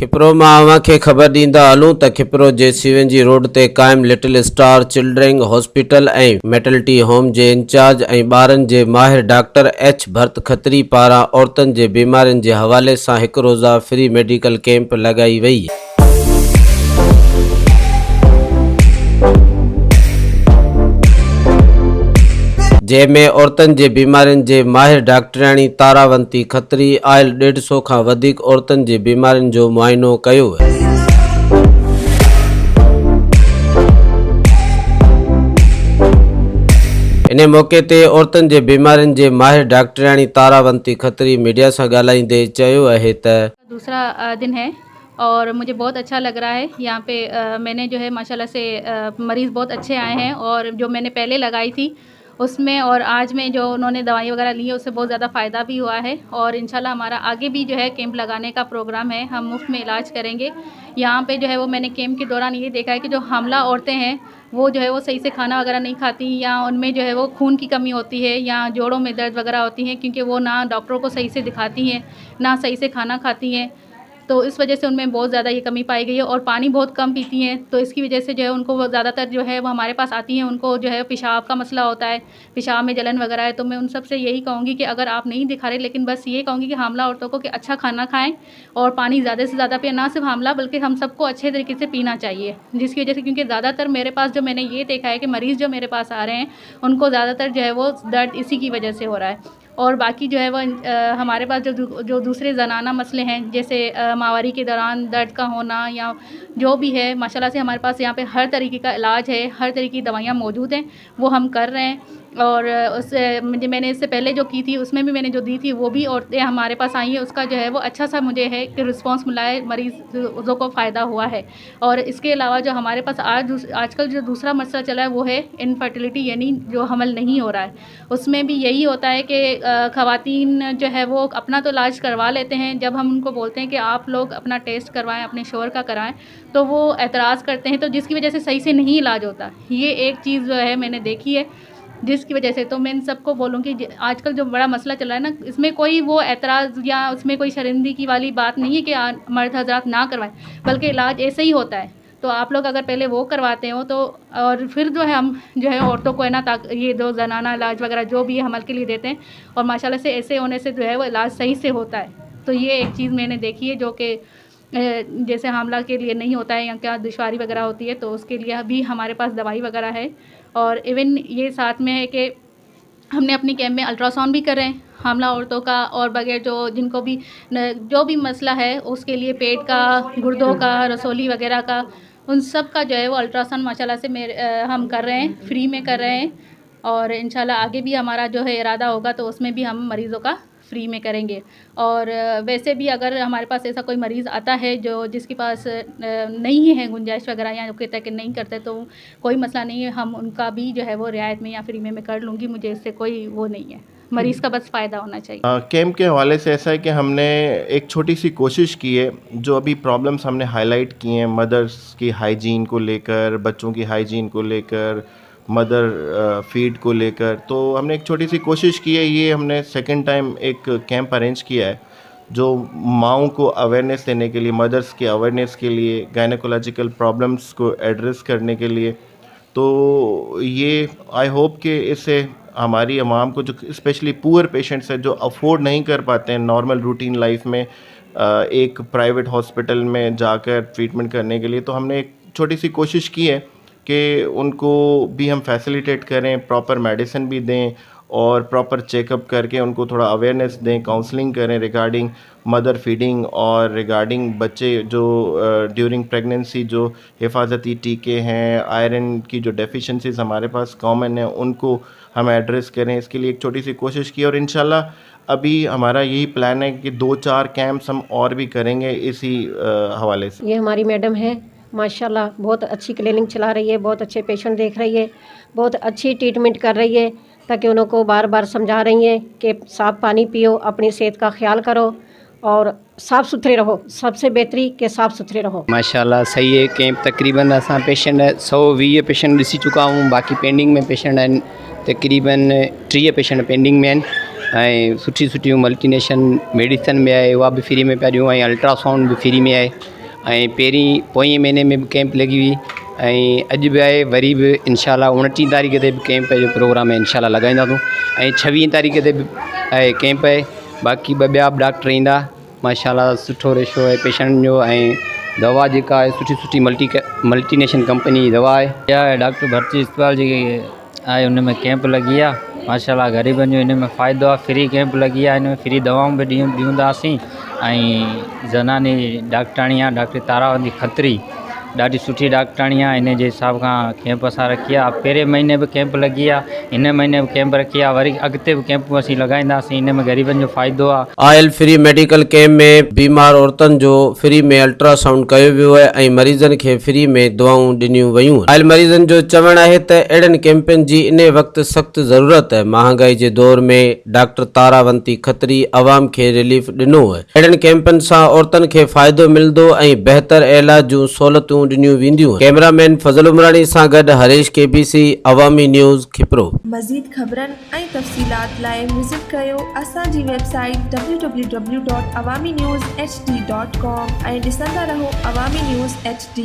खिपरो में अव्हांखे ख़बर ॾींदा हलूं त खिपरो जे सीवेंजी रोड ते क़ाइम लिटिल स्टार चिल्ड्रेन हॉस्पिटल ऐं मेटर्निटी होम जे इंचार्ज ऐं ॿारनि जे माहिर डॉक्टर एच भरत खत्री पारां औरतुनि जे बीमारियुनि जे हवाले सां हिकु रोज़ा फ्री मेडिकल कैंप लॻाई वई। जंहिंमें औरतुनि जे बीमारियुनि जे माहिर डॉक्टराणी तारावंती खत्री आयल 150 खां वधीक औरतुनि जे बीमारियुनि जो मुआइनो कयो। इन मौके ते औरतुनि जे बीमारियुनि जे माहिर डॉक्टराणी तारावंती खत्री मीडिया सां ॻाल्हाईंदे चयो आहे त दूसरा दिन है और मुझे बहुत अच्छा लग रहा है। यहाँ पे मैंने जो है माशाल्लाह से मरीज़ बहुत अच्छे आए हैं और जो मैंने पहले लगाई थी उसमें और आज में जो उन्होंने दवाई वगैरह ली है उससे बहुत ज़्यादा फ़ायदा भी हुआ है और इंशाल्लाह हमारा आगे भी जो है कैंप लगाने का प्रोग्राम है। हम मुफ्त में इलाज करेंगे। यहाँ पे जो है वो मैंने कैंप के दौरान ये देखा है कि जो हामला औरतें हैं वो जो है वो सही से खाना वगैरह नहीं खाती या उनमें जो है वो खून की कमी होती है या जोड़ों में दर्द वगैरह होती हैं क्योंकि वो ना डॉक्टरों को सही से दिखाती हैं ना सही से खाना खाती हैं। तो इस वजह से उनमें बहुत ज़्यादा ये कमी पाई गई है और पानी बहुत कम पीती हैं। तो इसकी वजह से जो है उनको वो ज़्यादातर जो है वो हमारे पास आती हैं, उनको जो है पेशाब का मसला होता है, पेशाब में जलन वगैरह है। तो मैं उन सब से यही कहूँगी कि अगर आप नहीं दिखा रहे, लेकिन बस ये कहूँगी कि हामला औरतों को कि अच्छा खाना खाएं और पानी ज़्यादा से ज़्यादा पिए। ना सिर्फ हामला बल्कि हम सबको अच्छे तरीके से पीना चाहिए, जिसकी वजह से क्योंकि ज़्यादातर मेरे पास जो मैंने ये देखा है कि मरीज़ जो मेरे पास आ रहे हैं उनको ज़्यादातर जो है वो दर्द इसी की वजह से हो रहा है। और बाकी जो है वो हमारे पास जो दूसरे ज़नाना मसले हैं जैसे माहवारी के दौरान दर्द का होना या जो भी है, माशाल्लाह से हमारे पास यहाँ पे हर तरीके का इलाज है, हर तरीके की दवाइयाँ मौजूद हैं, वो हम कर रहे हैं। और मैंने इससे पहले जो की थी उसमें भी मैंने जो दी थी वो भी औरतें हमारे पास आई हैं, उसका जो है वो अच्छा सा मुझे है कि रिस्पांस मिला है, मरीज़ों को फ़ायदा हुआ है। और इसके अलावा जो हमारे पास आजकल जो दूसरा मसला चला है वो है इनफर्टिलिटी, यानी जो हमल नहीं हो रहा है। उसमें भी यही होता है कि ख़वातीन जो है वो अपना तो इलाज करवा लेते हैं, जब हम उनको बोलते हैं कि आप लोग अपना टेस्ट करवाएं, अपने शोहर का कराएं, तो वो एतराज़ करते हैं, तो जिसकी वजह से सही से नहीं इलाज होता। ये एक चीज़ जो है मैंने देखी है जिसकी वजह से। तो मैं इन सबको बोलूँगी आजकल जो बड़ा मसला चल रहा है ना, इसमें कोई वो एतराज़ या उसमें कोई शर्मिंदगी वाली बात नहीं है कि मर्द हज़रात ना करवाएं, बल्कि इलाज ऐसे ही होता है। तो आप लोग अगर पहले वो करवाते हो तो और फिर जो है हम जो है औरतों को है ना ये जो ज़नाना इलाज वगैरह जो भी हमल के लिए देते हैं और माशाल्लाह से ऐसे होने से जो है वो इलाज सही से होता है। तो ये एक चीज़ मैंने देखी है जो कि जैसे हामला के लिए नहीं होता है या क्या दुश्वारी वगैरह होती है तो उसके लिए भी हमारे पास दवाई वगैरह है। और इवन ये साथ में है कि हमने अपनी कैंप में अल्ट्रासाउंड भी कर रहे हैं हामला औरतों का, और बगैर जिनको भी जो भी मसला है उसके लिए पेट का, गुर्दों का, रसोली वगैरह का, उन सब का जो है वो अल्ट्रासाउंड माशाल्लाह से हम कर रहे हैं, फ्री में कर रहे हैं। और इंशाल्लाह आगे भी हमारा जो है इरादा होगा तो उसमें भी हम मरीज़ों का फ्री में करेंगे। और वैसे भी अगर हमारे पास ऐसा कोई मरीज़ आता है जिसके पास नहीं है गुंजाइश वगैरह या कहता है कि नहीं करते तो कोई मसला नहीं है, हम उनका भी जो है वो रियायत में या फ्री में मैं कर लूँगी। मुझे इससे कोई वो नहीं है, मरीज़ का बस फ़ायदा होना चाहिए। कैंप के हवाले से ऐसा है कि हमने एक छोटी सी कोशिश की है, जो अभी प्रॉब्लम्स हमने हाईलाइट की हैं मदर्स की हाइजीन को लेकर, बच्चों की हाइजीन को लेकर, मदर फीड को लेकर, तो हमने एक छोटी सी कोशिश की है। ये हमने सेकंड टाइम एक कैंप अरेंज किया है जो माँओं को अवेयरनेस देने के लिए, मदर्स के अवेयरनेस के लिए, गायनेकोलॉजिकल प्रॉब्लम्स को एड्रेस करने के लिए। तो ये आई होप कि इससे हमारी आवाम को जो स्पेशली पुअर पेशेंट्स हैं जो अफोर्ड नहीं कर पाते हैं नॉर्मल रूटीन लाइफ में एक प्राइवेट हॉस्पिटल में जाकर ट्रीटमेंट करने के लिए, तो हमने एक छोटी सी कोशिश की है कि उनको भी हम फैसिलिटेट करें, प्रॉपर मेडिसिन भी दें और प्रॉपर चेकअप करके उनको थोड़ा अवेयरनेस दें, काउंसलिंग करें रिगार्डिंग मदर फीडिंग और रिगार्डिंग बच्चे जो ड्यूरिंग प्रेगनेंसी जो हिफाजती टीके हैं, आयरन की जो डेफिशिएंसीज हमारे पास कॉमन है उनको हम एड्रेस करें। इसके लिए एक छोटी सी कोशिश की और इंशाल्लाह अभी हमारा यही प्लान है कि 2-4 कैंप्स हम और भी करेंगे इसी हवाले से। ये हमारी मैडम है, माशाल्लाह बहुत अच्छी क्लिनिक चला रही है, बहुत अच्छे पेशेंट देख रही है, बहुत अच्छी ट्रीटमेंट कर रही है, ताकि उनको बार बार समझा रही हैं कि साफ़ पानी पियो, अपनी सेहत का ख्याल करो और साफ़ सुथरे रहो, सबसे बेहतरी के साफ़ सुथरे रहो। माशाल्लाह सही है कैंप। तकरीबन असां पेशेंट 120 पेशेंट ॾिसी चुका हूँ, बाक़ी पेंडिंग में पेशेंट आहिनि तकरीबन 30 पेशेंट पेंडिंग में आहिनि। ऐं सुठी सुठियूं मल्टीनेशन मेडिसन में आहे उहा बि फ्री में पिया ॾियूं ऐं अल्ट्रासाउंड बि फ्री में आहे ऐं पहिरीं पोएं महीने में बि कैंप लॻी हुई ऐं अॼु बि आहे वरी बि इनशाला 29 तारीख़ ते बि कैंप जो प्रोग्राम आहे इनशाला लॻाईंदासूं ऐं 26 तारीख़ ते बि आहे कैंप आहे बाक़ी ॿिया बि डॉक्टर ईंदा माशाल्लाह सुठो रेशो आहे पेशेंट जो ऐं दवा जेका आहे सुठी सुठी मल्टीनेशन कंपनी जी दवा आहे या डॉक्टर भर्ती अस्पताल जी आहे उन में कैंप लगी आहे माशाल्लाह ग़रीबनि जो इन में फ़ाइदो आहे फ्री कैंप लगी आहे इन में फ्री दवाऊं बि ॾींदासीं ऐं ज़नानी डॉक्टराणी आहे डॉक्टर तारावंती खत्री ॾाढी सुठी डॉक्टराणी आहे इन जे हिसाब खां कैंप असां रखी आहे पहिरें महीने बि कैंप लगी आहे हिन महीने बि कैंप रखी आहे वरी अॻिते बि कैंप असीं लॻाईंदासीं इन में ग़रीबनि जो फ़ाइदो आहे आयल फ्री मेडिकल कैंप में बीमार औरतुनि जो फ्री में अल्ट्रासाउंड कयो वियो आहे ऐं मरीज़नि खे फ्री में दवाऊं ॾिनियूं वयूं आयल मरीज़नि जो चवणु आहे त अहिड़नि कैंपनि जी इन वक़्तु सख़्तु ज़रूरत आहे महांगाई जे दौर में डॉक्टर तारावंती खत्री अवाम खे रिलीफ ॾिनो आहे अहिड़नि कैंपनि सां औरतुनि खे फ़ाइदो मिलंदो ऐं बहितर इलाज जूं सहूलियतूं ॾिनियूं वेंदियूं कैमरामैन फज़ल उमरानी सां गॾु हरीश KBC अवामी न्यूज़ खिपरो मज़ीद ख़बरनि ऐं तफ़सीलात लाइ विज़िट कयो असांजी वेबसाइट www.awamiNewsHD.com ऐं ॾिसंदा रहो अवामी न्यूज़ HD।